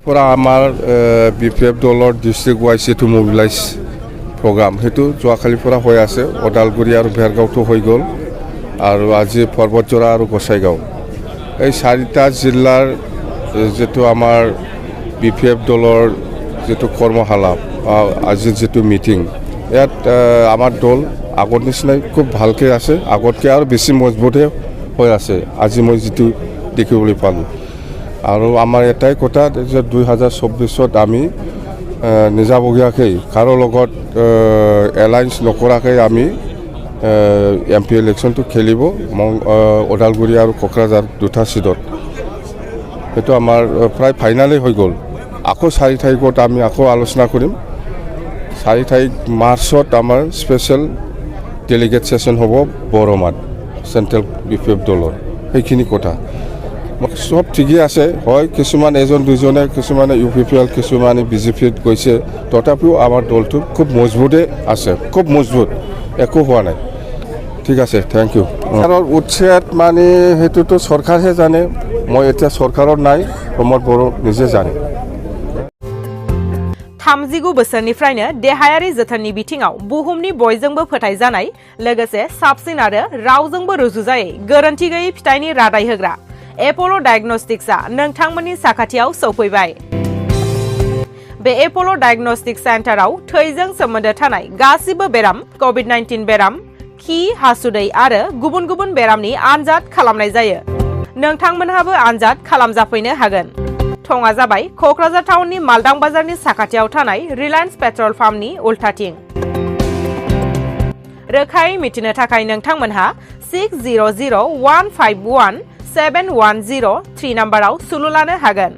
পৰা আমাৰ বিপিএফ দলৰ ডিষ্ট্ৰিক্ট ৱাইজ এইটো মবিলাইজ প্ৰগ্ৰাম সেইটো যোৱাকালিৰ পৰা হৈ আছে ওদালগুৰি আৰু ভেৰগাঁওতো হৈ গ'ল আৰু আজি পৰ্বতজৰা আৰু গোসাইগাঁও এই চাৰিটা জিলাৰ যেটো আমাৰ বিপিএফ দলৰ যেটো কৰ্মশালা আজিৰ যেটো মিটিং ইয়াত আমাৰ দল আগৰ নিচিনাই খুব ভালকৈ আছে আগতকৈ আৰু বেছি মজবুতহে হৈ আছে আজি মই যেটো দেখিবলৈ পালোঁ আৰু আমাৰ এটাই কথা যে 2024ত আমি নিজাবগীয়াকৈ কাৰো লগত এলায়েন্স নকৰাকৈ আমি MP ইলেকশ্যনটো খেলিব ওদালগুৰি আৰু কোকৰাঝাৰ দুটা সিটত সেইটো আমাৰ প্ৰায় ফাইনালেই হৈ গ'ল আকৌ 4 তাৰিখত আমি আকৌ আলোচনা কৰিম 4 তাৰিখ মাৰ্চত আমাৰ স্পেচিয়েল ডেলিগেট সেশন হ'ব বৰমাত চেন্ট্ৰেল বিপিএফ দলৰ সেইখিনি কথা সব ঠিকই আছে হয় কিছুমান এজন দুজনে কিছুমানে UPPL কিছুমানে BJPত গৈছে তথাপিও আমাৰ দলটো খুব মজবুতে আছে খুব মজবুত একো হোৱা নাই ঠিক আছে থ্যাংক ইউ চৰকাৰৰ উৎসাহ মানে হেতুটো সৰকাৰহে জানে মই এটা সৰকাৰৰ নাই প্ৰমোদ বড়ো নিজে জানে 39 बोसोरनिफ्रायनो देहायारि जोथोननि बिथिङाव बुहुमनि बयजोंबो फोथायजानाय लोगोसे साबसिन आरो रावजोंबो रुजुजायै गोरोन्थि गैयै फिथाइनि रादाय होग्रा एपोलो डायग्नोस्टिक्सआ नोंथांमोननि साखाथियाव सौफैबाय बे एपोलो डायग्नोस्टिक सेन्टाराव थैजों सोमोन्दो थानाय गासिबो बेराम कोविड-19 बेराम खि हासुदै आरो गुबुन गुबुन बेरामनि आनजाद खालामनाय जायो नोंथांमोनहाबो आनजाद खालामजाफैनो हागोन थंआ जाबाय कक्राझार टाउननि मालदां बाजारनि साखाथियाव थानाय रिलायन्स पेट्रल पाम्पनि उल्टाथिं रोखायै मिथिनो थाखाय नोंथांमोनहा 6001517103 नाम्बाराव सुलु लानो हागोन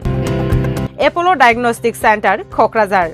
एपोलो डायग्नोस्टिक सेन्टार कक्राझार